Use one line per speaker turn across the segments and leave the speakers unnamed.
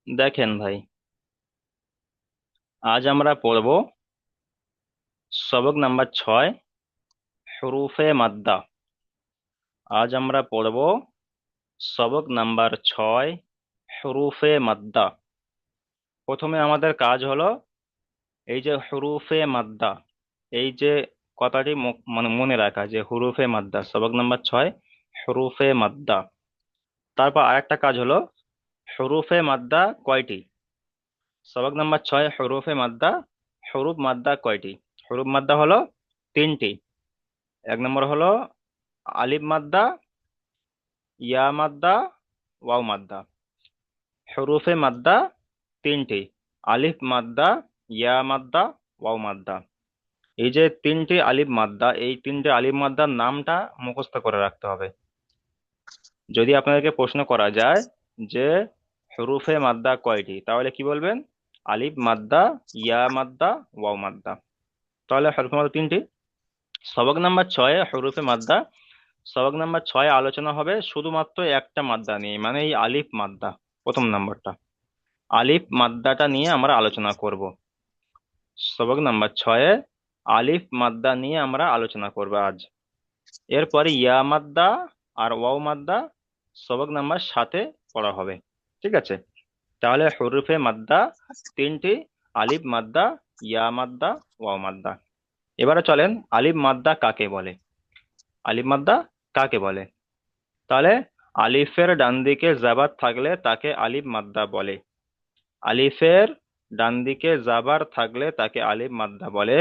দেখেন ভাই, আজ আমরা পড়ব সবক নাম্বার 6, হুরুফে মাদ্দা। আজ আমরা পড়ব সবক নাম্বার 6, হুরুফে মাদ্দা। প্রথমে আমাদের কাজ হলো এই যে হুরুফে মাদ্দা, এই যে কথাটি মানে মনে রাখা যে হুরুফে মাদ্দা, সবক নাম্বার 6 হুরুফে মাদ্দা। তারপর আরেকটা কাজ হলো হুরুফে মাদ্দা কয়টি। সবক নাম্বার 6 হুরুফে মাদ্দা, হুরুফ মাদ্দা কয়টি? হুরুফ মাদ্দা হলো তিনটি। এক নম্বর হলো আলিফ মাদ্দা, ইয়া মাদ্দা, ওয়াও মাদ্দা। হরুফে মাদ্দা তিনটি: আলিফ মাদ্দা, ইয়া মাদ্দা, ওয়াও মাদ্দা। এই যে তিনটি আলিফ মাদ্দা, এই তিনটে আলিফ মাদ্দার নামটা মুখস্থ করে রাখতে হবে। যদি আপনাদেরকে প্রশ্ন করা যায় যে হরুফে মাদ্দা কয়টি, তাহলে কি বলবেন? আলিফ মাদ্দা, ইয়া মাদ্দা, ওয়াও মাদ্দা। তাহলে হরুফে মাদ্দা তিনটি। সবক নাম্বার 6 হরুফে মাদ্দা। সবক নাম্বার 6 আলোচনা হবে শুধুমাত্র একটা মাদ্দা নিয়ে, মানে এই আলিফ মাদ্দা। প্রথম নাম্বারটা আলিফ মাদ্দাটা নিয়ে আমরা আলোচনা করব। সবক নাম্বার 6 আলিফ মাদ্দা নিয়ে আমরা আলোচনা করব আজ। এরপরে ইয়া মাদ্দা আর ওয়াও মাদ্দা সবক নাম্বার 7-এ পড়া হবে। ঠিক আছে? তাহলে হরুফে মাদ্দা তিনটি: আলিফ মাদ্দা, ইয়া মাদ্দা, ওয়াও মাদ্দা। এবারে চলেন, আলিফ মাদ্দা কাকে বলে? আলিফ মাদ্দা কাকে বলে? তাহলে আলিফের ডান দিকে জাবার থাকলে তাকে আলিফ মাদ্দা বলে। আলিফের ডান দিকে জাবার থাকলে তাকে আলিফ মাদ্দা বলে।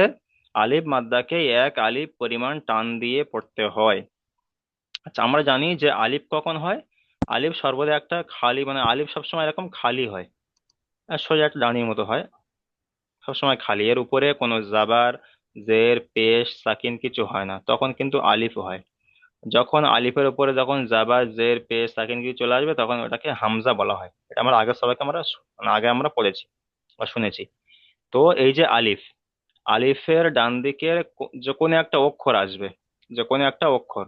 আলিফ মাদ্দাকে এক আলিফ পরিমাণ টান দিয়ে পড়তে হয়। আচ্ছা, আমরা জানি যে আলিফ কখন হয়। আলিফ সর্বদা একটা খালি, মানে আলিফ সবসময় এরকম খালি হয়, আর সোজা একটা ডানির মতো হয়, সবসময় খালি। এর উপরে কোনো জাবার, জের, পেশ, সাকিন কিছু হয় না, তখন কিন্তু আলিফ হয়। যখন আলিফের উপরে যখন জাবার, জের, পেশ, সাকিন কিছু চলে আসবে, তখন ওটাকে হামজা বলা হয়। এটা আমরা আগের সবাইকে আমরা মানে আগে আমরা পড়েছি বা শুনেছি। তো এই যে আলিফ, আলিফের ডান দিকের যে কোনো একটা অক্ষর আসবে, যে কোনো একটা অক্ষর,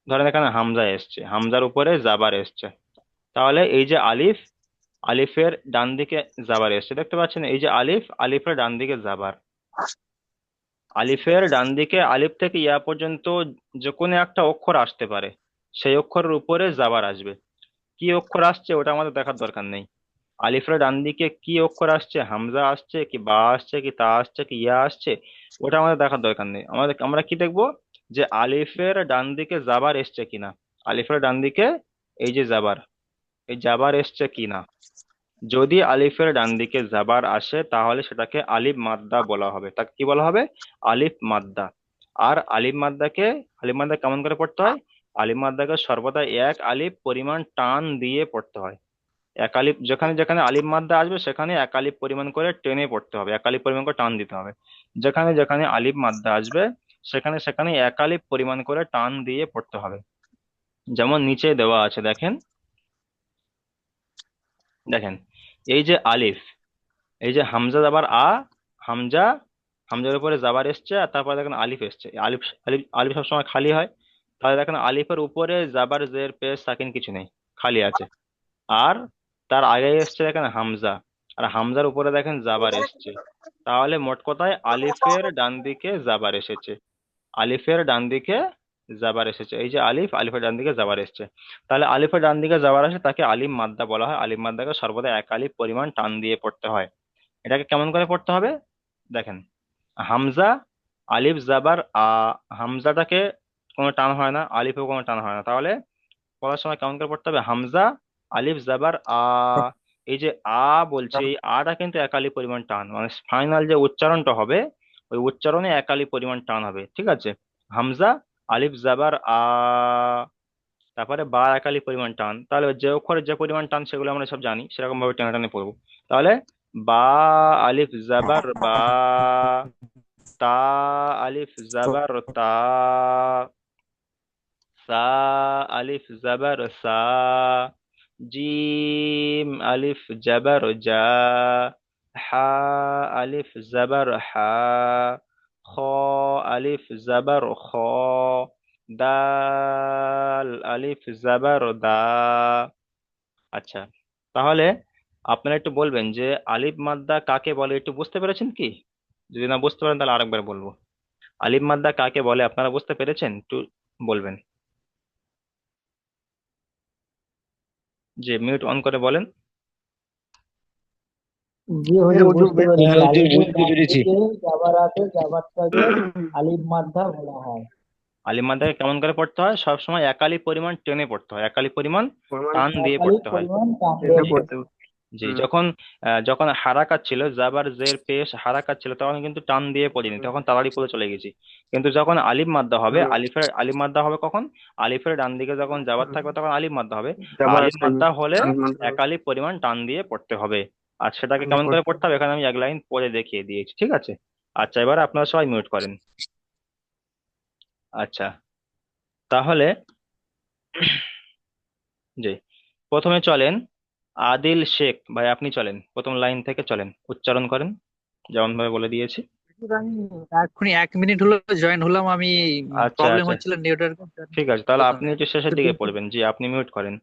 ধরেন এখানে হামজা এসছে, হামজার উপরে জাবার এসছে, তাহলে এই যে আলিফ, আলিফের ডান দিকে জাবার এসছে, দেখতে পাচ্ছেন? এই যে আলিফ, আলিফের ডান দিকে জাবার। আলিফের ডান দিকে আলিফ থেকে ইয়া পর্যন্ত যে কোনো একটা অক্ষর আসতে পারে, সেই অক্ষরের উপরে জাবার আসবে। কি অক্ষর আসছে ওটা আমাদের দেখার দরকার নেই। আলিফের ডান দিকে কি অক্ষর আসছে, হামজা আসছে কি বা আসছে কি তা আসছে কি ইয়া আসছে, ওটা আমাদের দেখার দরকার নেই। আমরা কি দেখবো? যে আলিফের ডান দিকে জাবার এসছে কিনা। আলিফের ডান দিকে এই যে জাবার, এই জাবার এসছে কিনা। যদি আলিফের ডান দিকে জাবার আসে তাহলে সেটাকে আলিফ মাদ্দা বলা হবে। তাকে কি বলা হবে? আলিফ মাদ্দা। আর আলিফ মাদ্দা কেমন করে পড়তে হয়? আলিফ মাদ্দাকে সর্বদা এক আলিফ পরিমাণ টান দিয়ে পড়তে হয়। এক আলিফ, যেখানে যেখানে আলিফ মাদ্দা আসবে সেখানে এক আলিফ পরিমাণ করে টেনে পড়তে হবে, এক আলিফ পরিমাণ করে টান দিতে হবে। যেখানে যেখানে আলিফ মাদ্দা আসবে সেখানে সেখানে এক আলিফ পরিমাণ করে টান দিয়ে পড়তে হবে। যেমন নিচে দেওয়া আছে, দেখেন। দেখেন, এই যে আলিফ, এই যে হামজা জাবার আ, হামজা, হামজার উপরে জাবার এসছে, আর তারপরে দেখেন আলিফ এসছে। এই আলিফ, আলিফ আলিফ সবসময় খালি হয়। তাহলে দেখেন আলিফের উপরে জাবার, জের, পেশ, সাকিন কিছু নেই, খালি আছে। আর তার আগে এসছে দেখেন হামজা, আর হামজার উপরে দেখেন জাবার এসছে। তাহলে মোট কথায় আলিফের ডান দিকে জাবার এসেছে। আলিফের ডান দিকে জাবার এসেছে, এই যে আলিফ, আলিফের ডান দিকে জাবার এসেছে। তাহলে আলিফের ডান দিকে জাবার আসে তাকে আলিফ মাদ্দা বলা হয়। আলিফ মাদ্দাকে সর্বদা এক আলিফ পরিমাণ টান দিয়ে পড়তে হয়। এটাকে কেমন করে পড়তে হবে? দেখেন, হামজা, আলিফ জাবার আ, হামজাটাকে কোনো টান হয় না, আলিফেও কোনো টান হয় না। তাহলে পড়ার সময় কেমন করে পড়তে হবে? হামজা, আলিফ জাবার আ। এই যে আ বলছে, এই আটা কিন্তু একালি পরিমাণ টান, মানে ফাইনাল যে উচ্চারণটা হবে ওই উচ্চারণে একালি পরিমাণ টান হবে। ঠিক আছে? হামজা, আলিফ জাবার আ, তারপরে বা একালি পরিমাণ টান। তাহলে যে অক্ষরে যে পরিমাণ টান সেগুলো আমরা সব জানি, সেরকম ভাবে টেনে টেনে পড়বো। তাহলে বা, আলিফ জাবার বা, তা, আলিফ জাবার তা, সা, আলিফ জাবার সা, জিম, আলিফ জাবার জা, হা, আলিফ জাবার হা, খ, আলিফ জাবার খ, দাল, আলিফ জাবার দা। আচ্ছা, তাহলে আপনারা একটু বলবেন যে আলিফ মাদ্দা কাকে বলে, একটু বুঝতে পেরেছেন কি? যদি না বুঝতে পারেন তাহলে আরেকবার বলবো। আলিফ মাদ্দা কাকে বলে আপনারা বুঝতে পেরেছেন? একটু বলবেন। যে মিউট অন করে বলেন।
জি হুজুর, বুঝতে পেরেছি।
হ্যাঁ হুজুর,
আলিফের
বুঝতে
ডান
পেরেছি।
দিকে যাবার আছে, যাবারটাকে আলিফ মাদ্দা বলা হয়।
আলিফ মাদ্দাকে কেমন করে পড়তে হয়? সবসময় একালি পরিমাণ টেনে পড়তে হয়, একালি পরিমাণ
প্রমাণ
টান দিয়ে
একালিক
পড়তে হয়।
পরিমাণ টান দিয়ে
এটা
জি,
পড়তে হবে।
জি।
হুম।
যখন যখন হারাকাত ছিল, জাবার জের পেশ হারাকাত ছিল, তখন কিন্তু টান দিয়ে পড়িনি,
হুম।
তখন তাড়াতাড়ি পড়ে চলে গেছি। কিন্তু যখন আলিফ মাদ্দা হবে,
হুম।
আলিফ মাদ্দা হবে কখন? আলিফের ডান দিকে যখন জাবার
হুম।
থাকবে তখন আলিফ মাদ্দা হবে। আর
যাবার
আলিফ
আছে।
মাদ্দা হলে
আলমান্দ।
একালি পরিমাণ টান দিয়ে পড়তে হবে। আর সেটাকে
আমি
কেমন করে
পড়তে।
পড়তে হবে এখানে আমি এক লাইন পড়ে দেখিয়ে দিয়েছি, ঠিক আছে? আচ্ছা, এবার আপনারা সবাই মিউট করেন। আচ্ছা, তাহলে জি, প্রথমে চলেন আদিল শেখ ভাই, আপনি চলেন, প্রথম লাইন থেকে চলেন, উচ্চারণ করেন যেমন ভাবে বলে দিয়েছি।
হুজুর, আমি এক্ষুনি 1 মিনিট হলো জয়েন হলাম আমি।
আচ্ছা,
প্রবলেম
আচ্ছা,
হচ্ছিল নেটওয়ার্ক
ঠিক আছে, তাহলে আপনি
প্রথমে।
একটু শেষের দিকে পড়বেন। জি, আপনি মিউট করেন।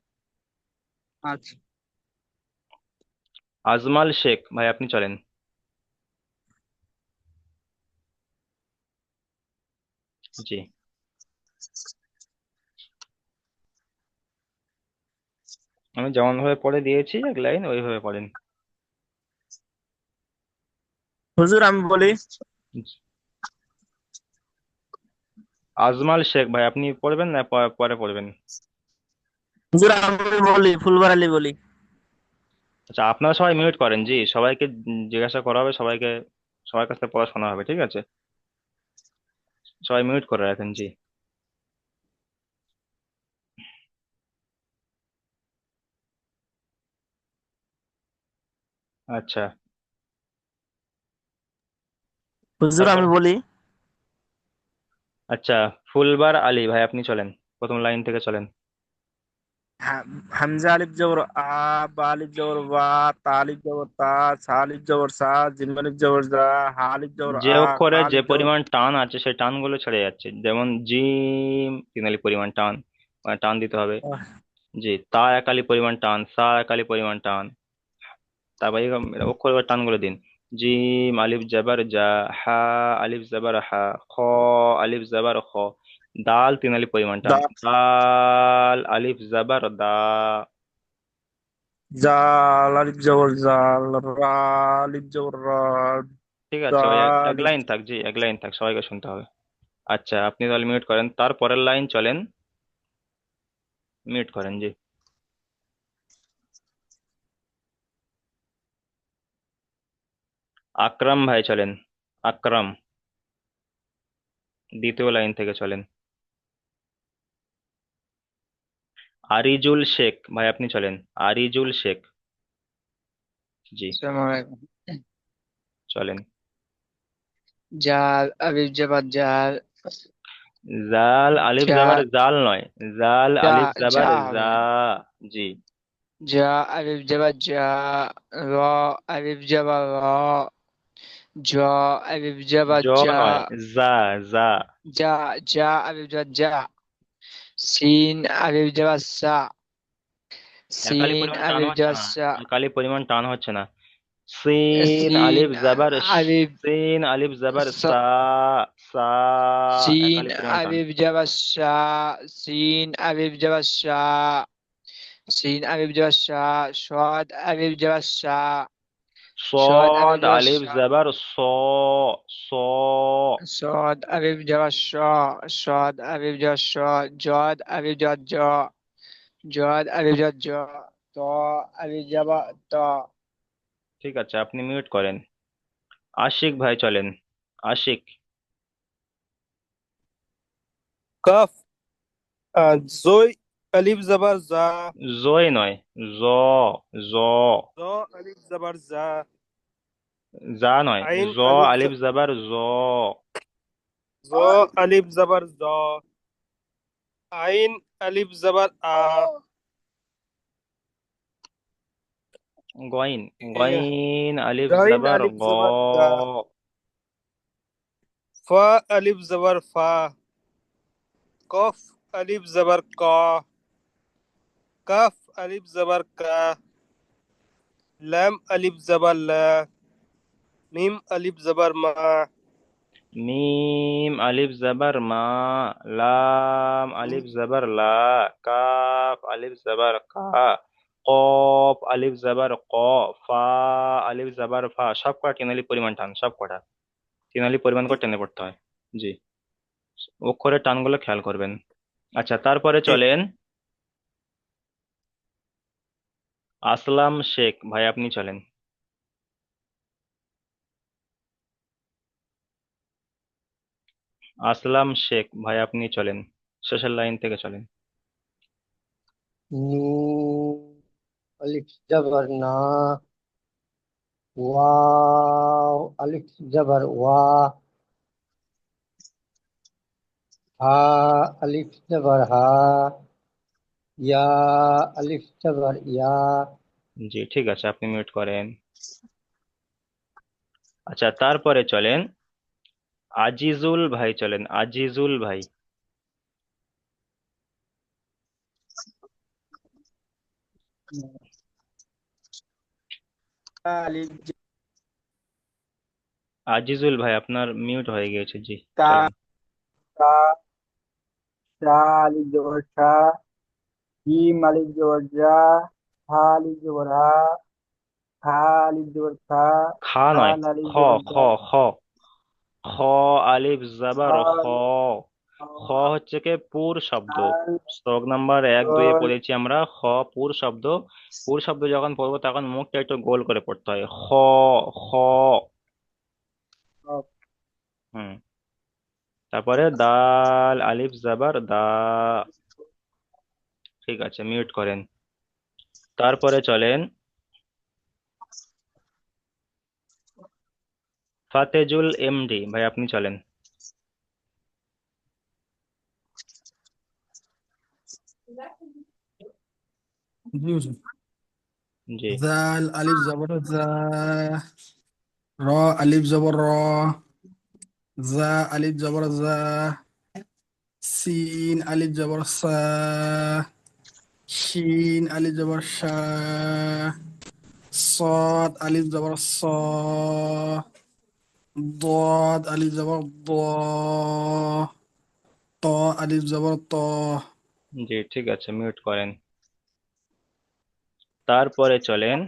আচ্ছা।
আজমাল শেখ ভাই, আপনি চলেন। জি, আমি যেমন ভাবে পড়ে দিয়েছি এক লাইন ওইভাবে পড়েন।
হুজুর আমি বলি।
আজমাল শেখ ভাই, আপনি পড়বেন না পরে পড়বেন?
হুজুর আমি বলি, ফুলবার আলী বলি।
আচ্ছা, আপনারা সবাই মিউট করেন। জি, সবাইকে জিজ্ঞাসা করা হবে, সবাইকে, সবার কাছ থেকে পড়াশোনা হবে, ঠিক আছে? সবাই মিউট করে রাখেন। জি, আচ্ছা,
হুজুর
তারপর
আমি বলি।
আচ্ছা, ফুলবার আলী ভাই, আপনি চলেন, প্রথম লাইন থেকে চলেন।
হামজা আলিফ জবর আ, বা আলিফ জবর বা, তা আলিফ জবর তা, সা আলিফ জবর সা, জিম আলিফ জবর জা, হা আলিফ জবর
যে
আ, খা
অক্ষরে যে
আলিফ জবর।
পরিমাণ টান আছে সেই টানগুলো ছেড়ে যাচ্ছে, যেমন জিম তিনালি পরিমাণ টান, মানে টান দিতে হবে। জি, তা একালি পরিমাণ টান, সা একালি পরিমাণ টান। তারপর এই অক্ষর এবার টানগুলো দিন। জিম আলিফ জাবার যা, হা আলিফ জাবার হা, খ আলিফ জাবার খ, দাল তিনালি পরিমাণ টান,
দা,
দাল আলিফ জাবার দা।
জাল আলিফ জবর জাল, রা আলিফ জবর রা,
ঠিক
দা
আছে, ওই এক
আলিফ।
লাইন থাক। জি, এক লাইন থাক, সবাইকে শুনতে হবে। আচ্ছা, আপনি তাহলে মিউট করেন, তারপরের লাইন চলেন। মিউট করেন। জি, আকরাম ভাই চলেন। আকরাম, দ্বিতীয় লাইন থেকে চলেন। আরিজুল শেখ ভাই, আপনি চলেন। আরিজুল শেখ, জি,
আসসালামু আলাইকুম।
চলেন।
জাল আলিফ জাবার জাল।
জাল আলিফ
জা
জাবার জাল নয়, জাল
জা
আলিফ জাবার
জা
জা।
হবে।
জি,
জা আলিফ জাবার জা, র আলিফ জাবার র, জ আলিফ জাবার
জ
জা,
নয়, জা, জা।
জা জা আলিফ জাবার জা, সিন আলিফ জাবার সা,
একালি
সিন
পরিমাণ টান
আলিফ
হচ্ছে
জাবার
না,
সা,
একালি পরিমাণ টান হচ্ছে না। সিন
সিন
আলিফ জাবার
আলিফ
সিন আলিফ জাবার
সা,
সা, সা
সিন
একালি পরিমাণ টান।
আলিফ জাবার সা, সিন আলিফ জাবার সা, সিন আলিফ জাবার সা, সদ আলিফ জাবার সা, সদ
صاد
আলিফ জাবার
আলিফ
সা,
জাবার স, স।
সদ আলিফ জাবার স, সদ আলিফ জাবার স, জদ আলিফ জাবার জ, জদ আলিফ জাবার জ, ত আলিফ জাবার ত।
ঠিক আছে, আপনি মিউট করেন। আশিক ভাই চলেন। আশিক,
কাফ জয় আলিফ জবর জা,
জয় নয়, জ, জ,
জ আলিফ জবর জা,
জা নয়,
আইন
জ
আলিফ
আলিফ জাবার জ,
জ আলিফ জবর জ, আইন আলিফ জবর আ,
গইন,
এ,
গইন আলিফ
গাইন
জাবার
আলিফ
গ,
জবর গা, ফা আলিফ জবর ফা, কফ আলিফ জবর ক, কাফ আলিফ জবর কা, লাম আলিফ জবর লা, মিম আলিফ জবর মা,
মিম আলিফ জবর মা, লাম আলিফ জবর লা, কাফ আলিফ জবর কা, কফ আলিফ জবর ক, ফা আলিফ জবর ফা। সব কটা টেনালি পরিমাণ টান, সব কটা টেনালি পরিমাণ করে টেনে পড়তে হয়। জি, অক্ষরের টানগুলো খেয়াল করবেন। আচ্ছা, তারপরে
ঠিক।
চলেন আসলাম শেখ ভাই, আপনি চলেন। আসলাম শেখ ভাই, আপনি চলেন, শেষের লাইন থেকে চলেন।
নুন আলিফ জবর না, ওয়াও আলিফ জবর ওয়া, হা আলিফ জবর হা, ইয়া আলিফ জবর ইয়া।
জি, ঠিক আছে, আপনি মিউট করেন। আচ্ছা, তারপরে চলেন আজিজুল ভাই, চলেন আজিজুল ভাই।
আলিফ
আজিজুল ভাই, আপনার মিউট হয়ে গিয়েছে। জি,
তা
চলেন।
তা সা আলিফ জবর সা, জিম আলিফ জবর জা, হা আলিফ জবর হা, খা আলিফ জবর খা,
খা নয়,
দাল আলিফ
খ,
জবর
খ,
দা,
খ, খ আলিফ জবর খ।
খাল
খ হচ্ছে কে পুর শব্দ।
খাল
শ্লোক নাম্বার 1, 2-এ
দল
পড়েছি আমরা খ পুর শব্দ। পুর শব্দ যখন পড়বো তখন মুখটা একটু গোল করে পড়তে হয়, খ, খ। হুম। তারপরে দাল আলিফ জবর দা। ঠিক আছে, মিউট করেন। তারপরে চলেন ফাতেজুল এমডি ভাই, আপনি চলেন।
জি হুজুর।
জি,
জাল আলিফ জবর জা, র আলিফ জবর র, জা আলিফ জবর জা, সিন আলিফ জবর সা, শিন আলিফ জবর শা, صاد আলিফ জবর স, ضاد আলিফ জবর দ, ত আলিফ জবর ত।
জি, ঠিক আছে, মিউট করেন। তারপরে চলেন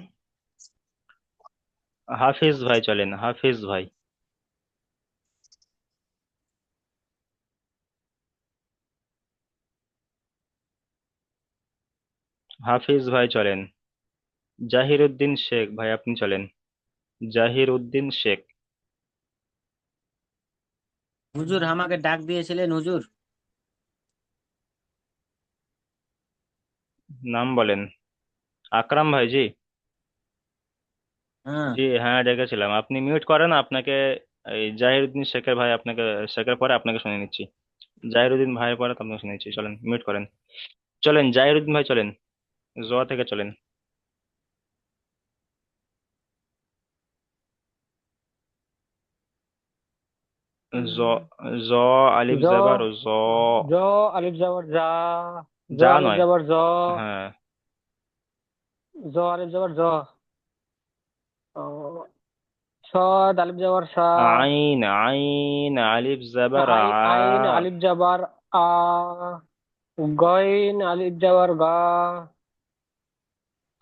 হাফিজ ভাই, চলেন হাফিজ ভাই। হাফিজ ভাই চলেন। জাহির উদ্দিন শেখ ভাই, আপনি চলেন। জাহির উদ্দিন শেখ।
হুজুর আমাকে ডাক দিয়েছিলেন হুজুর।
নাম বলেন। আকরাম ভাই, জি।
হ্যাঁ।
জি হ্যাঁ, ডেকেছিলাম, আপনি মিউট করেন। আপনাকে এই জাহিরুদ্দিন শেখের ভাই, আপনাকে শেখের পরে আপনাকে শুনে নিচ্ছি। জাহিরুদ্দিন ভাইয়ের পরে তো আপনাকে শুনে নিচ্ছি, চলেন মিউট করেন। চলেন জাহিরুদ্দিন ভাই, চলেন জ থেকে চলেন। জ, জ আলিফ
জ
জবর জ।
জ আলিফ জবর জা, জ
যা
আলিফ
নয়,
জবর জ,
হ্যাঁ।
জ আলিফ জবর জ, ও, صاد আলিফ জবর সা,
আইন, আইন আলিফ জবর আ।
আইন আলিফ জবর আ, গইন আলিফ জবর গা,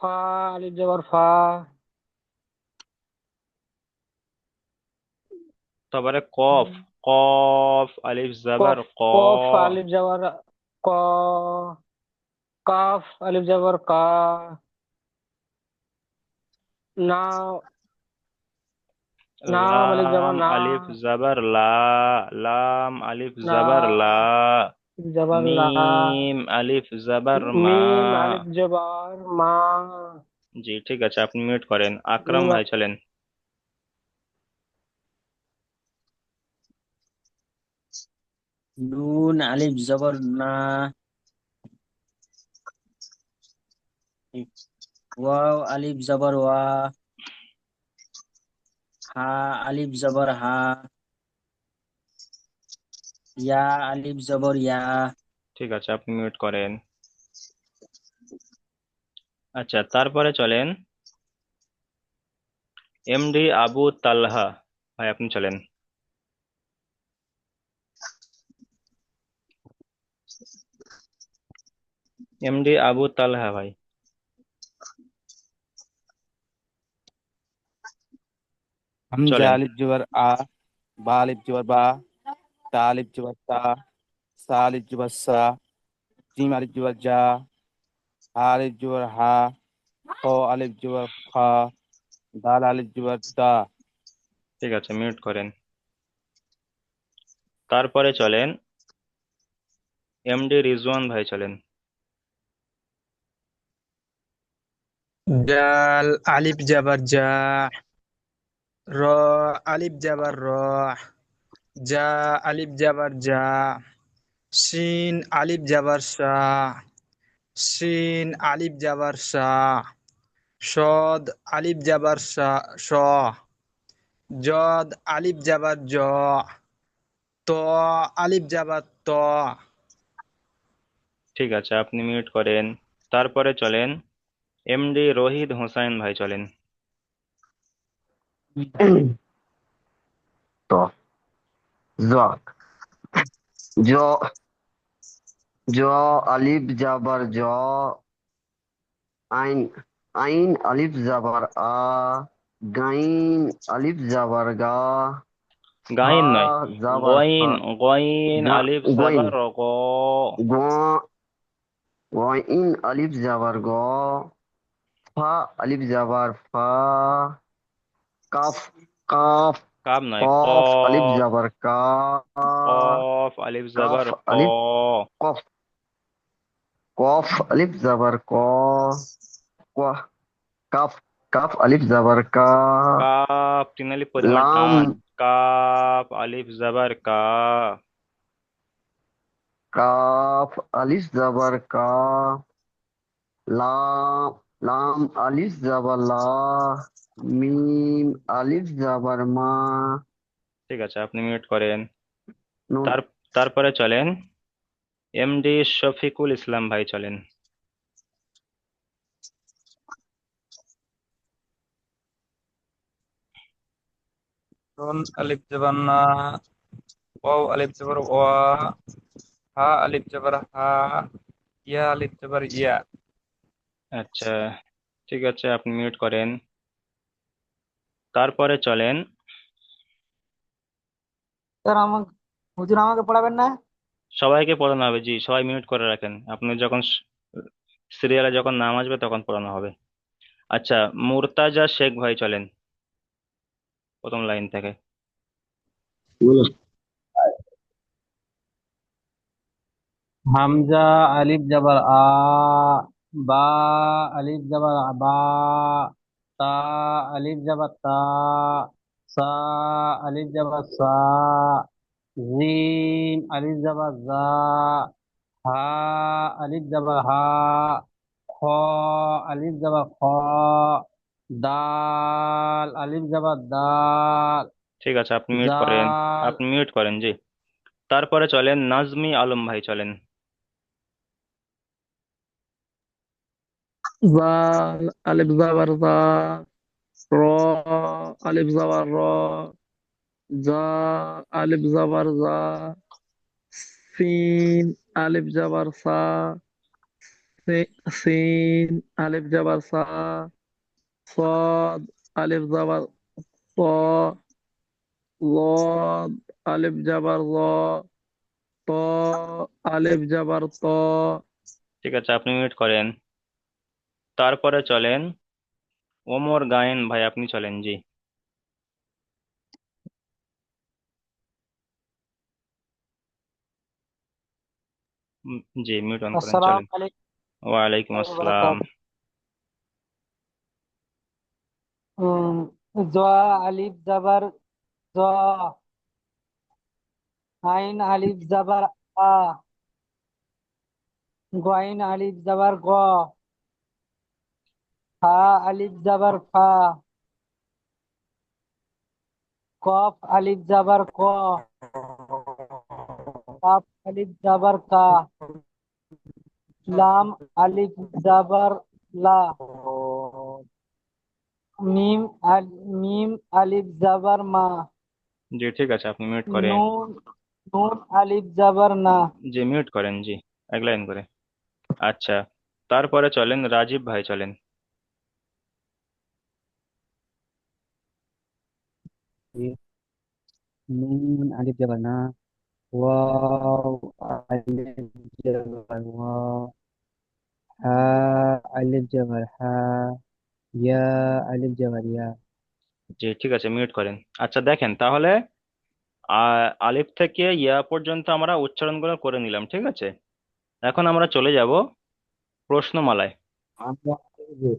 ফা আলিফ জবর ফা,
তারপরে কফ, কফ আলিফ জবর
কফ
ক।
কফ আলিফ জবর ক, কাফ আলিফ জবর কা, না নাম আলিফ জবর
লাম
না,
আলিফ জবর লা, লাম আলিফ
না
জবর লা,
জবর লা,
মিম আলিফ জবর মা।
মিম আলিফ জবর মা।
জি, ঠিক আছে, আপনি মিউট করেন। আকরাম
মিম
ভাই চলেন।
নুন আলিফ জবর না, ওয়াও আলিফ জবর ওয়া, হা আলিফ জবর হা, ইয়া আলিফ জবর ইয়া।
ঠিক আছে, আপনি মিউট করেন। আচ্ছা, তারপরে চলেন এমডি আবু তালহা ভাই আপনি চলেন। এমডি আবু তালহা ভাই।
হামজা
চলেন।
আলিফ জবর আ, বা আলিফ জবর বা, তা আলিফ জবর তা, সা আলিফ জবর সা, জিম আলিফ জবর জা, হা আলিফ জবর হা, খ আলিফ জবর খা, দাল আলিফ জবর দা।
ঠিক আছে, মিউট করেন। তারপরে চলেন এমডি রিজওয়ান ভাই চলেন।
জাল আলিফ জাবার জা, র আলিফ জাবার র, জা আলিফ জাবার জা, শিন আলিফ জাবার শা, শিন আলিফ জাবার শা, শদ আলিফ জাবার শা শ, জদ আলিফ জাবার জ, ত আলিফ জাবার ত।
ঠিক আছে, আপনি মিউট করেন। তারপরে চলেন এমডি রহিদ হোসাইন ভাই চলেন।
তো জ জ জ আলিফ জাবার জ, আইন আইন আলিফ জাবার আ, গাইন আলিফ জাবার গা, হা
গাইন নয়,
জাবার ফা,
গইন। গইন আলিফ
গইন
জাবার গ।
গ গইন আলিফ জাবার গ, ফা আলিফ জাবার ফা, কাফ কাফ
কাব নয়,
কফ আলিফ
কফ।
জাবার কা,
কফ আলিফ
কাফ
জাবার ক।
আলিফ কফ কফ আলিফ জাবার ক, ক- কাফ কাফ আলিফ জাবার কা,
কাপ তিন আলিফ প্রথমে
লাম
টান। কাপ আলিফ জাবার কা।
কাফ আলিফ জাবার কা, লাম লাম আলিফ জাবার লা, মিম আলিফ জাবার মা,
ঠিক আছে, আপনি মিউট করেন।
নুন
তার তারপরে চলেন এমডি শফিকুল ইসলাম ভাই চলেন।
নুন আলিফ জবর না, ওয়াও আলিফ জবর ওয়া, হা আলিফ জবর হা, ইয়া আলিফ জবর ইয়া।
আচ্ছা, ঠিক আছে, আপনি মিউট করেন। তারপরে চলেন
স্যার আমাকে, হুজুর আমাকে পড়াবেন না?
সবাইকে পড়ানো হবে, জি সবাই মিউট করে রাখেন, আপনি যখন সিরিয়ালে যখন নাম আসবে তখন পড়ানো হবে। আচ্ছা, মুর্তাজা শেখ ভাই চলেন প্রথম লাইন থেকে।
হামজা আলিফ জাবার আ, বা আলিফ জাবার বা, তা আলিফ জাবার তা, সা আলিফ জাবার সা, জিম আলিফ জাবার জা, হা আলিফ জাবার হা, খ আলিফ জাবার খ, দাল আলিফ জাবার দাল,
ঠিক আছে, আপনি মিউট করেন।
জাল
আপনি মিউট করেন, জি। তারপরে চলেন নাজমি আলম ভাই চলেন।
জাল আলিফ জাবার জা, র আলিফ জাবার র, জা আলিফ জাবার জা, সিন আলিফ জাবার সা, সিন আলিফ জাবার সা, صاد আলিফ জাবার স, লদ আলিফ জাবার ল, ত আলিফ জাবার ত।
ঠিক আছে, আপনি মিউট করেন। তারপরে চলেন ওমর গায়েন ভাই আপনি চলেন, জি। জি, মিউট অন করেন,
আসসালামু
চলেন।
আলাইকুম
ওয়ালাইকুম
ওয়া
আসসালাম।
বারাকাতুহু। জ আলিফ জাবার জ, আইন আলিফ জাবার আ, গইন আলিফ জাবার গ, হা আলিফ জাবার ফা, কফ আলিফ জাবার ক, কাফ আলিফ জাবার কা, লাম আলিফ জাবার লা, মিম আল মিম আলিফ জাবার মা।
জি ঠিক আছে, আপনি মিউট করেন।
নুন নুন আলিফ জাবার না।
জি মিউট করেন, জি এক লাইন করে। আচ্ছা, তারপরে চলেন রাজীব ভাই, চলেন।
নুন আলিফ জবর না, ওয়াও আলিফ জবর ওয়া, হা আলিফ জবর হা, ইয়া আলিফ জবর ইয়া।
জি ঠিক আছে, মিউট করেন। আচ্ছা দেখেন তাহলে, আলিফ থেকে ইয়া পর্যন্ত আমরা উচ্চারণগুলো করে নিলাম, ঠিক আছে। এখন আমরা চলে যাব প্রশ্নমালায়।
আমরা যে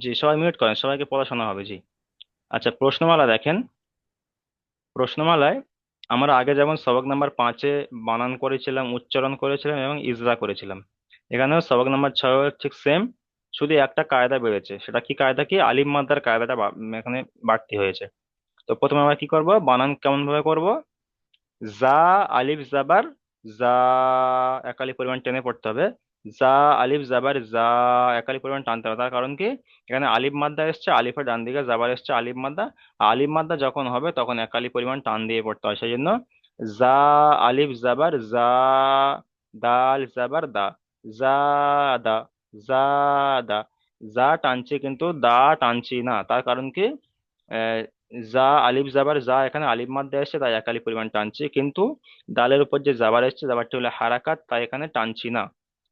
জি সবাই মিউট করেন, সবাইকে পড়াশোনা হবে, জি। আচ্ছা প্রশ্নমালা দেখেন। প্রশ্নমালায় আমরা আগে যেমন সবক নাম্বার 5-এ বানান করেছিলাম, উচ্চারণ করেছিলাম এবং ইজরা করেছিলাম, এখানেও সবক নাম্বার 6 ঠিক সেম, শুধু একটা কায়দা বেড়েছে। সেটা কি কায়দা? কি আলিফ মাদ্দার কায়দাটা এখানে বাড়তি হয়েছে। তো প্রথমে আমরা কি করব, বানান কেমন ভাবে করব? জা আলিফ জাবার জা, একালি পরিমাণ টেনে পড়তে হবে। জা আলিফ জাবার জা, একালি পরিমাণ টানতে হবে। তার কারণ কি, এখানে আলিফ মাদ্দা এসছে, আলিফের ডান দিকে জাবার এসছে আলিফ মাদ্দা। আলিফ মাদ্দা যখন হবে তখন একালি পরিমাণ টান দিয়ে পড়তে হয়, সেই জন্য জা আলিফ জাবার জা, দাল জাবার দা, জা দা, জা দা। জা টানছি কিন্তু দা টানছি না, তার কারণ কি, জা আলিফ জাবার জা, এখানে আলিফ মাদ্দা এসছে তাই এক আলিফ পরিমাণ টানছি, কিন্তু দালের উপর যে জাবার এসছে, জাবারটি হলো হারাকাত, তাই এখানে টানছি না,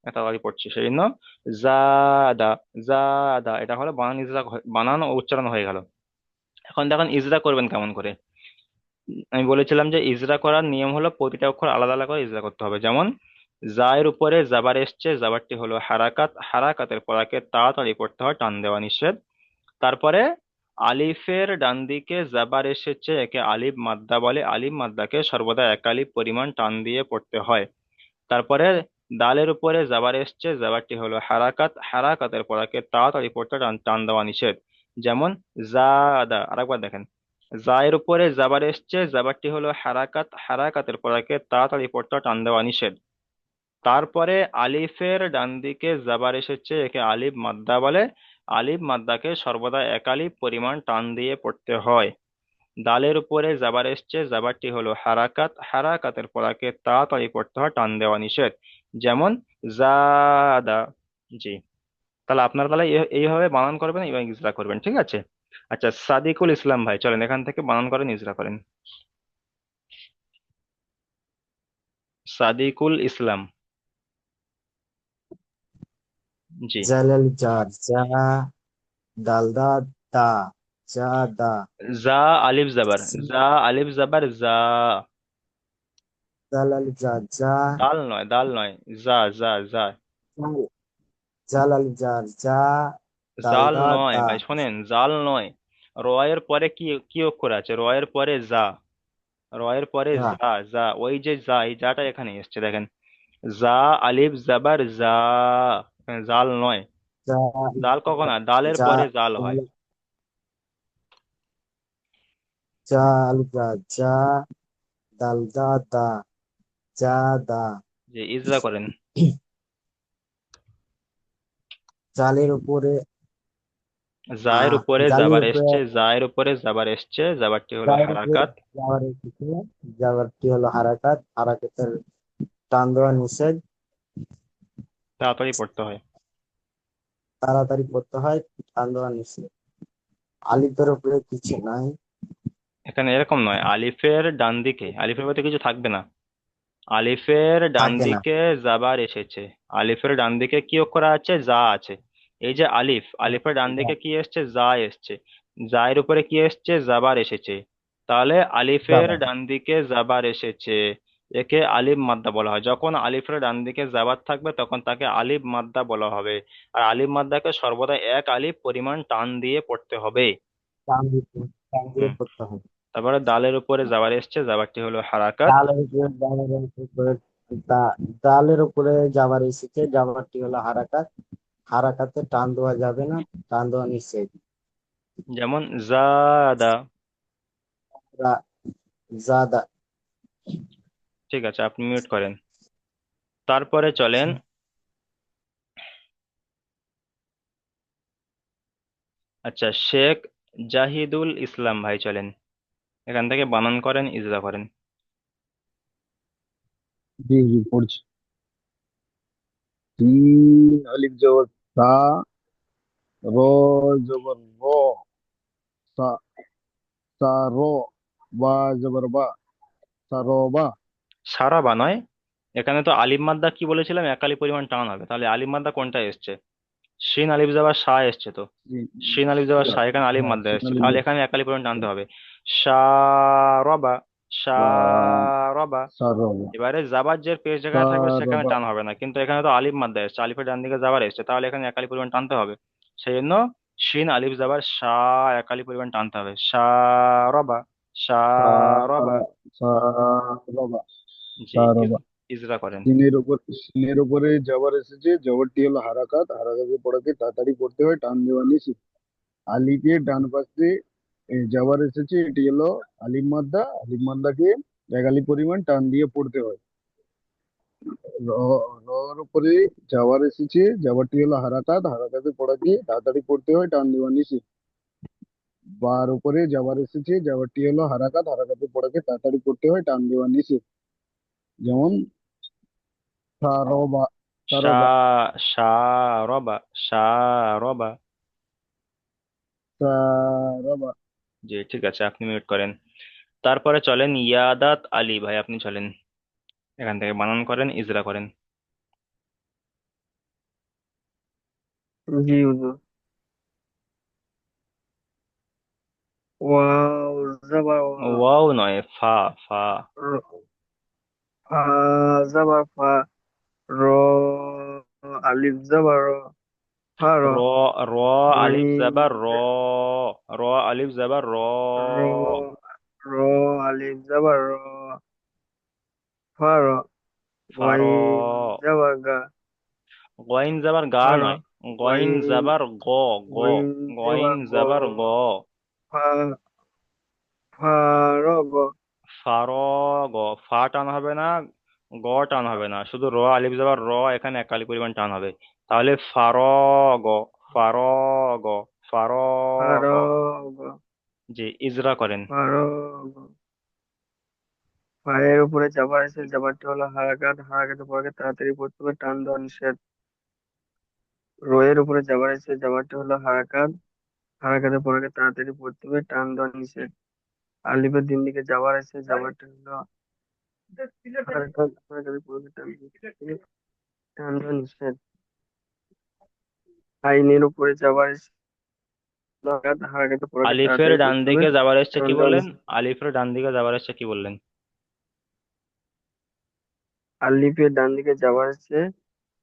এটা আগে পড়ছি, সেই জন্য জাদা, জাদা। এটা হলো বানান ইজরা, বানান ও উচ্চারণ হয়ে গেল। এখন দেখেন ইজরা করবেন কেমন করে। আমি বলেছিলাম যে ইজরা করার নিয়ম হলো প্রতিটা অক্ষর আলাদা আলাদা করে ইজরা করতে হবে। যেমন জায়ের উপরে জাবার এসছে, জাবারটি হলো হারাকাত, হারাকাতের পরাকে তাড়াতাড়ি পড়তে হয়, টান দেওয়া নিষেধ। তারপরে আলিফের ডান দিকে জাবার এসেছে, একে আলিফ মাদ্দা বলে, আলিফ মাদ্দাকে সর্বদা এক আলিফ পরিমাণ টান দিয়ে পড়তে হয়। তারপরে দালের উপরে জাবার এসছে, জাবারটি হলো হারাকাত, হারাকাতের পরাকে তাড়াতাড়ি পড়তে টান টান দেওয়া নিষেধ। যেমন জাদা, আরেকবার দেখেন, জায়ের উপরে জাবার এসছে, জাবারটি হলো হারাকাত, হারাকাতের পরাকে তাড়াতাড়ি পড়তে টান দেওয়া নিষেধ। তারপরে আলিফের ডান দিকে জাবার এসেছে, একে আলিফ মাদ্দা বলে, আলিফ মাদ্দাকে সর্বদা এক আলিফ পরিমাণ টান দিয়ে পড়তে হয়। দালের উপরে জাবার এসছে, জাবারটি হলো হারাকাত, হারাকাতের পরাকে তাড়াতাড়ি পড়তে হয়, টান দেওয়া নিষেধ। যেমন জাদা। জি, তাহলে আপনারা তাহলে এইভাবে বানান করবেন এবং ইজরা করবেন, ঠিক আছে। আচ্ছা সাদিকুল ইসলাম ভাই, চলেন এখান থেকে বানান করেন, ইজরা করেন। সাদিকুল ইসলাম, জি।
জালাল জার জা, দাল দা দা, জা দা।
জা আলিফ জাবার জা, আলিফ জাবার জা,
জালাল জা জা,
দাল নয়, দাল নয়, যা যা যা।
জাল জালাল জার জা, দাল
জাল
দা
নয়
দা,
ভাই, শোনেন, জাল নয়। রয়ের পরে কি কি অক্ষর আছে? রয়ের পরে যা, রয়ের পরে
জা
যা যা, ওই যে যা, এই যাটা এখানে এসছে দেখেন, যা আলিফ জাবার যা, এখানে জাল নয়।
জা
জাল কখন হয়? দালের
জা
পরে জাল হয়।
জাল জা জা, দাল দা দা, জা দা।
যে ইজরা করেন।
জালের উপরে
জায়ের উপরে
জালের
জাবার
উপরে
এসছে, জায়ের উপরে জাবার এসছে, জাবারটি হলো
জালের উপরে
হারাকাত,
যাওয়ার এসেছে, যাওয়ারটি হলো হারাকাত, হারাকাতের টান দেওয়া নিষেধ।
তাড়াতাড়ি পড়তে হয়।
তাড়াতাড়ি পড়তে হয়, টান দেওয়া নিষেধ। আলিফের উপরে কিছু নাই।
এখানে এরকম নয়, আলিফের ডান দিকে, আলিফের মধ্যে কিছু থাকবে না। আলিফের ডান
থাকে না।
দিকে জাবার এসেছে, আলিফের ডান দিকে কি অক্ষর আছে? যা আছে। এই যে আলিফ, আলিফের ডান দিকে কি এসছে? যা এসছে। জায়ের উপরে কি এসছে? জাবার এসেছে। তাহলে আলিফের
যাবা
ডান দিকে জাবার এসেছে, একে আলিফ মাদ্দা বলা হয়। যখন আলিফের ডান দিকে জাবার থাকবে তখন তাকে আলিফ মাদ্দা বলা হবে। আর আলিফ মাদ্দাকে সর্বদা এক আলিফ পরিমাণ টান দিয়ে পড়তে হবে।
টান দিয়ে
হুম।
পড়তে হবে।
তারপরে দালের উপরে জাবার এসছে, জাবারটি হলো হারাকাত।
ডালের উপরে যাবার উপরে ডালের উপরে যাবার এসেছে, যাবারটি হলো হারাকাত, হারাকাতে টান দেওয়া যাবে না, টান দেওয়া নিষেধ।
যেমন জাদা।
রা- জাদা।
ঠিক আছে, আপনি মিউট করেন। তারপরে চলেন আচ্ছা, শেখ জাহিদুল ইসলাম ভাই চলেন, এখান থেকে বানান করেন, ইজরা করেন।
জি জি পড়ছি। তিন আলিফ জবর তা, র জবর র, সা সা র, বা জবর বা, সা র বা।
সারা বানয়, এখানে তো আলিফ মাদ্দা কি বলেছিলাম, একালি পরিমাণ টান হবে, তাহলে আলিফ মাদ্দা কোনটা এসছে? শিন আলিফ যাবার সা এসছে তো,
জি,
শিন আলিফ যাবার
সা,
সা, এখানে আলিফ
হ্যাঁ
মাদ্দা
সিন
এসছে,
আলিফ
তাহলে
জবর
এখানে একালি পরিমাণ টানতে হবে। সারবা,
বা,
সারবা।
সা র বা,
এবারে জাবার যে পেশ
সা
যেখানে থাকবে
র
সেখানে
বা।
টান হবে না, কিন্তু এখানে তো আলিফ মাদ্দা এসছে, আলিফের ডান দিকে জাবার এসছে, তাহলে এখানে একালি পরিমাণ টানতে হবে। সেই জন্য শিন আলিফ জাবার সা, একালি পরিমাণ টানতে হবে, সারবা,
সা,
সারবা।
সা র বা,
জি,
সা র বা।
ইজরা করেন।
সিনের উপরে জবর এসেছে, জবরটি হলো হারাকাত, হারাকাতে পড়াকে তাড়াতাড়ি পড়তে হয়, টান দেওয়া নিষেধ। আলিফের ডান পাশে জবর এসেছে, এটি হলো আলিফ মাদ্দা, আলিফ মাদ্দাকে একালি পরিমাণ টান দিয়ে পড়তে হয়। রর উপরে জবর এসেছে, জবরটি হলো হারাকাত, হারাকাতে পড়াকে তাড়াতাড়ি পড়তে হয়, টান দেওয়া নিষেধ। বার উপরে জবর এসেছে, জবরটি হলো হারাকাত, হারাকাতে পড়াকে তাড়াতাড়ি পড়তে হয়, টান দেওয়া নিষেধ। যেমন সারবা,
সা,
সারবা,
সারবা, সারবা।
সারবা।
জি, ঠিক আছে, আপনি মিউট করেন। তারপরে চলেন ইয়াদাত আলী ভাই, আপনি চলেন, এখান থেকে বানান করেন, ইজরা করেন।
জি হুজুর। ওয়াও জবর ওয়া,
ওয়াও নয়, ফা, ফা।
র- ফা জবর ফা, র আলিফ জবর র, ফা র।
র, র আলিফ জাবার র,
গইন
র আলিফ জাবার র,
র, র আলিফ জবর র, ফা র।
ফার।
গইন জবর গা,
গইন জাবার গা
ফা র।
নয়, গইন
গইন
জাবার গ, গ।
গইন
গইন
জবর গ,
জাবার গ।
ফা, ফা র গ।
ফার, গ। ফা টান হবে না, গ টান হবে না, শুধু র আলিফ যাবার র, এখানে একালি পরিমাণ টান হবে, তাহলে ফার, গ, ফার, গ, ফার,
ফা র
গ।
গ,
জি, ইজরা করেন।
ফা র গ। পায়ের উপরে যাবার আছে, যাবারটি হলো হারাকাত, হারাকাতের পরে তাড়াতাড়ি পড়তে হবে, টান দেওয়া নিষেধ। রোয়ের উপরে যাবার আছে, যাবারটি হলো হারাকাত, হারাকাতের পরে তাড়াতাড়ি পড়তে হবে, টান দেওয়া নিষেধ। আলিফের দিন দিকে যাবার আছে, যাবারটি হলো হারাকাত, হারাকাতের পরে টান দেওয়া নিষেধ। আইনের উপরে যাবার আছে, হারাকাত, হারাকাতের পরে
আলিফের
তাড়াতাড়ি
ডান
পড়তে হবে,
দিকে যাবার এসছে
টান
কি
দেওয়া
বললেন?
নিষেধ।
আলিফের ডান দিকে যাবার এসছে কি বললেন?
আলিফের ডান দিকে যাবার আছে,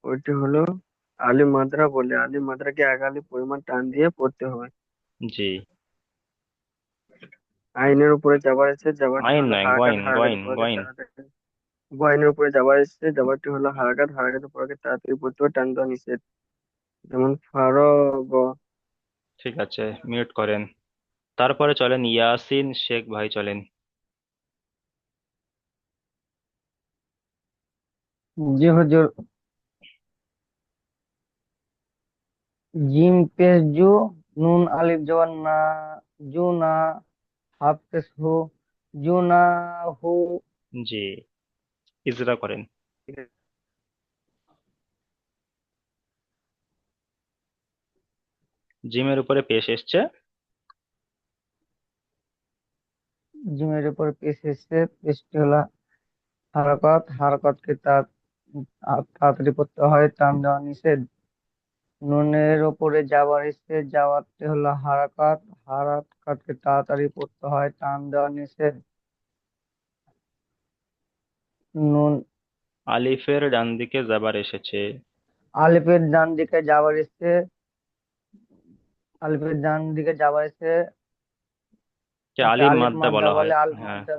ওইটি হলো আলিফ মাদ্রা বলে, আলিফ মাদ্রাকে এক আলিফ পরিমাণ টান দিয়ে পড়তে হবে।
জি।
আইনের উপরে যাবার আছে, যাবারটি
আইন
হলো
নয়,
হারাকাত,
গইন,
হারাকাতের
গইন,
পরে
গইন।
তাড়াতাড়ি। আইনের উপরে যাবার এসছে, যাবারটি হলো হারাকাত, হারাকাতের পরে তাড়াতাড়ি পড়তে হবে, টান দেওয়া নিষেধ। যেমন ফারগ।
ঠিক আছে, মিউট করেন। তারপরে চলেন ইয়াসিন শেখ ভাই, চলেন।
জি হুজুর। জিম পেশ জু, নুন আলিফ জবর না, জু না, হাফ পেশ হু, জু না হু।
জি, ইজরা করেন। জিমের উপরে পেশ এসছে।
জিমের উপর পেশ এসছে, পেশটি হলো হারাকাত, হারাকাতকে তাড়াতাড়ি করতে হয়, টান দেওয়া নিষেধ। নুনের উপরে যাবার এসছে, যাওয়ারটি হলো হারাকাত, হারাকাতকে তাড়াতাড়ি পড়তে হয়, টান দেওয়া নিষেধ। নুন
আলিফের ডান দিকে যাবার এসেছে।
আলিফের ডান দিকে যাবার এসছে, আলিফের ডান দিকে যাবার এসছে,
যে
ওকে
আলিফ
আলিফ
মাদ্দা
মাদ্দা
বলা হয়,
বলে, আলিফ
হ্যাঁ।
মাদ্দা,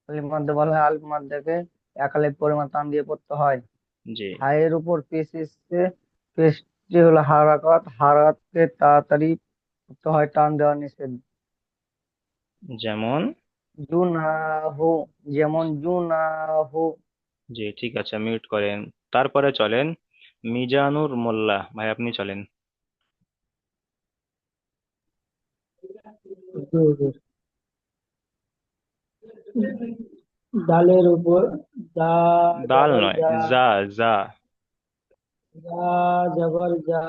আলিফ মাদ্দা বলা হয়, আলিফ মাদ্দাকে এক আলিফ পরিমাণ টান দিয়ে পড়তে হয়।
জি।
হায়ের উপর পেশ এসছে, পেশটি হলো হারাকাত, হারাকাতকে তাড়াতাড়ি করতে হয়, টান দেওয়া নিষেধ।
যেমন।
জুনহু, যেমন জুনহু।
জি, ঠিক আছে, মিউট করেন। তারপরে চলেন মিজানুর মোল্লা ভাই, আপনি চলেন।
হুজুর। ডালের উপর দা
দাল
জবর
নয়,
যা,
যা, যা।
যা জবর যা,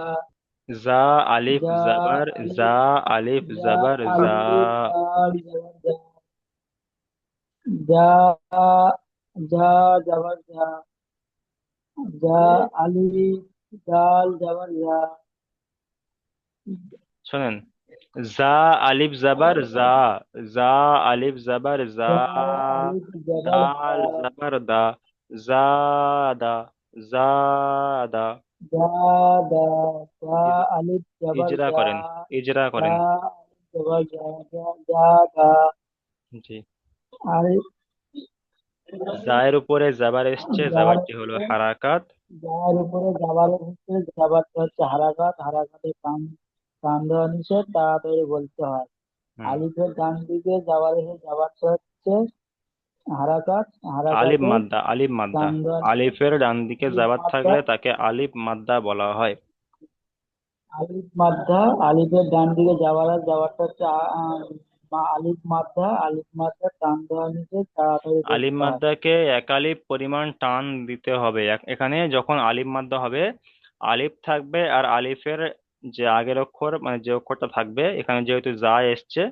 যা আলিফ
যা
জবর
আলিফ,
যা, আলিফ
যা
জবর যা।
আলিফ দাল জবর যা, যা যা জবর যা, যা আলিফ দাল জবর যা,
শোনেন, যা আলিফ জবর যা, যা আলিফ জবর যা,
যা আলিফ জবর যা,
দাল জবর দা, জাদা, জাদা।
যা দা, যা
ইজ-
আলিফ জবর
ইজরা
যা,
করেন, ইজরা
যা
করেন।
আলিফ জবর যা, যা যা দা,
জি।
আর
জায়ের উপরে জবর এসছে,
যার
জবরটি হলো হারাকাত।
যার উপরে যাবারের হচ্ছে, যাবারটা হচ্ছে হারাকাত, হারাকাতের টান টান দেওয়া নিষেধ, তাড়াতাড়ি বলতে হয়।
হুম।
আলিফের ডান দিকে যাবারের যাবারটা হচ্ছে হারাকাত,
আলিফ
হারাকাতের
মাদ্দা, আলিফ মাদ্দা।
টান দেওয়া নিষেধ।
আলিফের ডান দিকে
আলিফ
জবর
মাদ্দা,
থাকলে তাকে আলিফ মাদ্দা বলা হয়।
আলিফ মাদ্দা, আলিফের ডান দিকে যাবারের যাবারটা হচ্ছে আলিফ মাদ্দা, আলিফ মাদ্দা টান দেওয়া নিষেধ, তাড়াতাড়ি
আলিফ
বলতে হয়।
মাদ্দাকে একালিফ পরিমাণ টান দিতে হবে। এখানে যখন আলিফ মাদ্দা হবে, আলিফ থাকবে আর আলিফের যে আগের অক্ষর, মানে যে অক্ষরটা থাকবে, এখানে যেহেতু যা এসছে,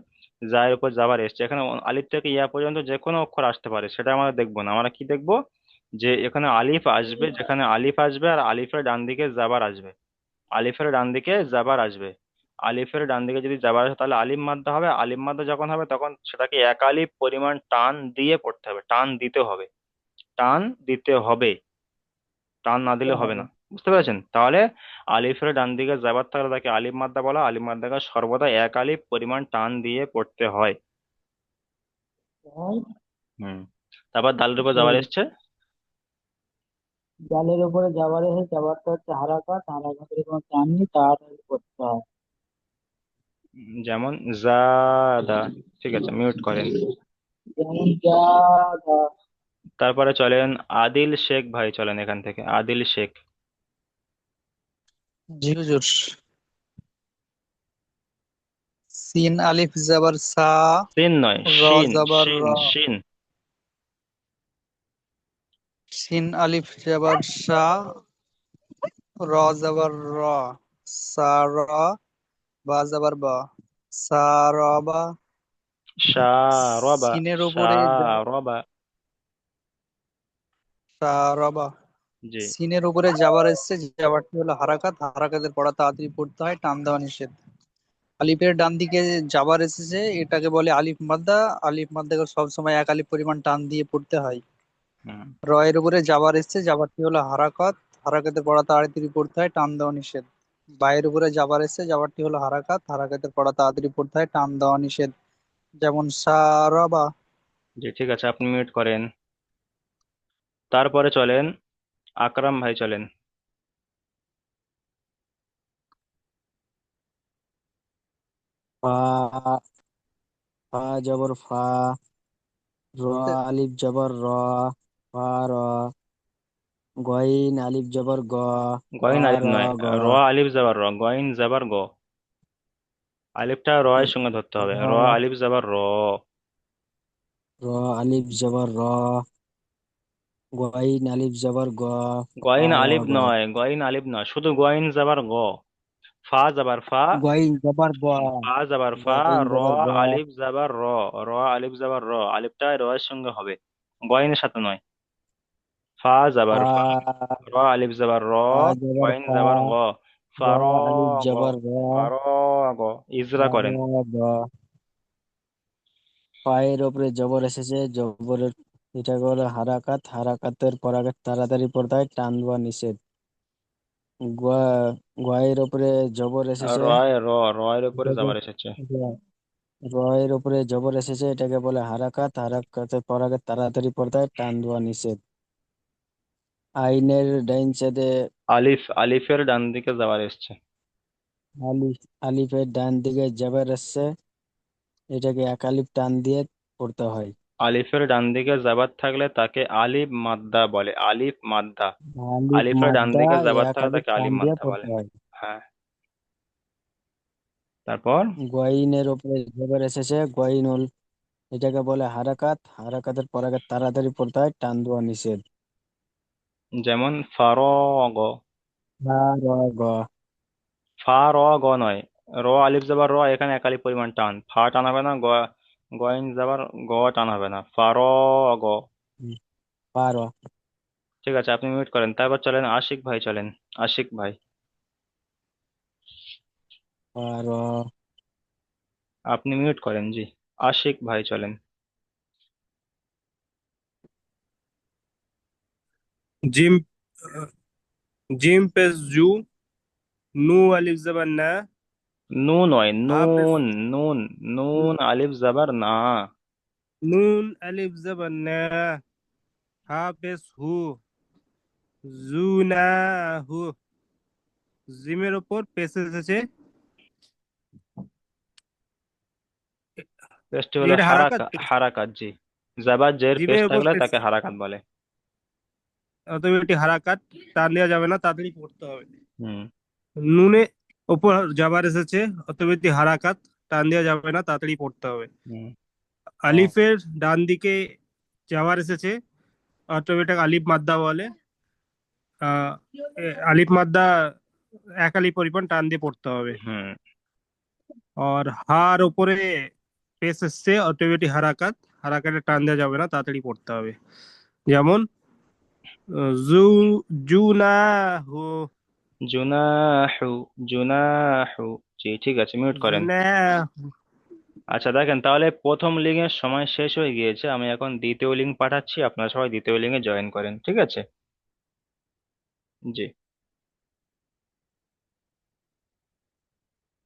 জায়ের উপর যাবার এসছে, এখানে আলিফ থেকে ইয়া পর্যন্ত যে কোনো অক্ষর আসতে পারে, সেটা আমরা দেখবো না। আমরা কি দেখবো, যে এখানে আলিফ আসবে, যেখানে আলিফ আসবে আর আলিফের ডান দিকে জাবার আসবে, আলিফের ডান দিকে জাবার আসবে। আলিফের ডান দিকে যদি জাবার আসে তাহলে আলিফ মাদ্দা হবে। আলিফ মাদ্দা যখন হবে তখন সেটাকে এক আলিফ পরিমাণ টান দিয়ে পড়তে হবে, টান দিতে হবে, টান দিতে হবে। টান না দিলে হবে
হবে।
না। বুঝতে পেরেছেন? তাহলে আলিফের ডান দিকে জাবার থাকলে তাকে আলিফ মাদ্দা বলা। আলিফ মাদ্দাকে সর্বদা এক আলিফ পরিমাণ টান দিয়ে পড়তে হয়।
তাই
হুম। তারপর দালের উপর
এই
জাবার এসছে।
জালের উপরে যাবারের যাবারটা হচ্ছে হারাকাত, হারাকাতের কোনো টান নেই, তাড়াতাড়ি করতে হয়।
যেমন জাদা। ঠিক আছে, মিউট করেন।
যেমন যা দা,
তারপরে চলেন আদিল শেখ ভাই, চলেন এখান থেকে আদিল শেখ।
জি হুজুর। সিন আলিফ জবর সা,
সিন নয়,
র
শিন,
জবর র,
শিন, শিন।
সিন আলিফ জবর সা, র জবর র, সা র, বা জবর বা, সা র বা।
শারবা,
সিনের উপরে
শারবা।
সা র বা।
জি।
সিনের উপরে যাবার এসছে, যাবারটি হলো হারাকাত, হারাকাতের পড়া তাড়াতাড়ি পড়তে হয়, টান দেওয়া নিষেধ। আলিফের ডান দিকে যাবার এসেছে, এটাকে বলে আলিফ মাদ্দা। আলিফ মাদ্দাকে সবসময় এক আলিফ পরিমাণ টান দিয়ে পড়তে হয়।
হুম।
র এর উপরে যাবার এসছে, যাবারটি হলো হারাকাত, হারাকাতের পড়া তাড়াতাড়ি পড়তে হয়, টান দেওয়া নিষেধ। বায়ের উপরে যাবার এসছে, যাবারটি হলো হারাকাত, হারাকাতের পড়া তাড়াতাড়ি পড়তে হয়, টান দেওয়া নিষেধ। যেমন সারাবা।
জি, ঠিক আছে, আপনি মিউট করেন। তারপরে চলেন আকরাম ভাই, চলেন।
ফা, ফা জবর ফা, র আলিফ জবর র, ফা র, গইন আলিফ জবর গ, ফা
গইন আলিফ
র
নয়,
গ,
র আলিফ জাবার র, গইন জাবার গ। আলিফটা র এর সঙ্গে ধরতে হবে, র
র,
আলিফ জাবার র।
র আলিফ জবর র, গইন আলিফ জবর গ, ফা
গইন
র
আলিফ
গ,
নয়, গইন আলিফ নয়, শুধু গইন জাবার গ। ফা জাবার ফা,
গইন জবর গ,
ফা জাবার ফা,
গইন
র
জবর গ,
আলিফ জাবার র, র আলিফ জাবার র। আলিফটা র এর সঙ্গে হবে, গইনের সাথে নয়। ফা জাবার ফা,
ফা,
র আলিফ জাবার র,
ফা জবর
গইন
ফা,
জাবার গ।
র
ফার
আলিফ
গ,
জবর র,
ফার গ। ইজরা
ফা র
করেন।
গ, পায়ের ওপরে জবর এসেছে, জবরের এটাকে বলে হারাকাত, হারাকাতের পর আগে তাড়াতাড়ি পড়তে হয়, টান দেওয়া নিষেধ। গয়ের ওপরে জবর এসেছে,
রয়ের উপরে
এটাকে
যাবার এসেছে।
রয়ের উপরে জবর এসেছে, এটাকে বলে হারাকাত, হারাকাতের পর আগে তাড়াতাড়ি পড়তে হয়, টান দেওয়া নিষেধ। আইনের ডাইন সাইডে
আলিফ, আলিফের ডান দিকে যাবার এসছে।
আলিফ, আলিফের ডান দিকে জবর এসছে, এটাকে এক আলিফ টান দিয়ে পড়তে হয়।
আলিফের ডান দিকে যাবার থাকলে তাকে আলিফ মাদ্দা বলে, আলিফ মাদ্দা।
আলিফ
আলিফের ডান
মাদ্দা,
দিকে যাবার
এক
থাকলে
আলিফ
তাকে
টান
আলিফ
দিয়ে
মাদ্দা বলে।
পড়তে হয়।
হ্যাঁ। তারপর
গয়নের উপরে জবর এসেছে, গয়নুল, এটাকে বলে হারাকাত, হারাকাতের পর আগে তাড়াতাড়ি পড়তে হয়, টান দেওয়া নিষেধ।
যেমন ফারগ।
ফারগ,
ফা র গ নয়, র আলিফ জবর র, এখানে এক আলিফ পরিমাণ টান, ফা টান হবে না, গইন জবর গ টান হবে না, ফারগ।
ফার,
ঠিক আছে, আপনি মিউট করেন। তারপর চলেন আশিক ভাই, চলেন আশিক ভাই।
ফার,
আপনি মিউট করেন, জি। আশিক ভাই চলেন।
জিম জিম পেশ জু, নু আলিফ জবর না,
নু নয়,
হা পেশ
নুন। নুন, নুন আলিফ জবর না।
নুন আলিফ জবর না, হা পেশ হু, জু না হু। জিমের ওপর পেশ এসেছে,
পেশটি হলো
এটা হারাকাত
হারাকা,
পেশ।
হারাকাত, জি। জাবার জের পেশ
জিমের ওপর
থাকলে
পেশ,
তাকে হারাকাত বলে।
অতএব এটি হারাকাত, টান দেওয়া যাবে না, তাড়াতাড়ি পড়তে হবে।
হুম।
নুনে ওপর জাবার এসেছে, অতএব এটি হারাকাত, টান দেওয়া যাবে না, তাড়াতাড়ি পড়তে হবে।
হুম।
আলিফের ডান দিকে জাবার এসেছে, অতএব এটাকে আলিফ মাদ্দা বলে। আহ আলিফ মাদ্দা এক আলিফ পরিমাণ টান দিয়ে পড়তে হবে।
হুম।
আর হার ওপরে পেশ এসছে, অতএব এটি হারাকাত, হারাকাতে টান দেওয়া যাবে না, তাড়াতাড়ি পড়তে হবে। যেমন জু, জুনাহু,
জুনাহু, জুনাহু, জি ঠিক আছে, মিউট করেন।
জুনাহু।
আচ্ছা দেখেন, তাহলে প্রথম লিঙ্ক এর সময় শেষ হয়ে গিয়েছে, আমি এখন দ্বিতীয় লিঙ্ক পাঠাচ্ছি, আপনারা সবাই দ্বিতীয় লিঙ্কে জয়েন করেন, ঠিক আছে? জি।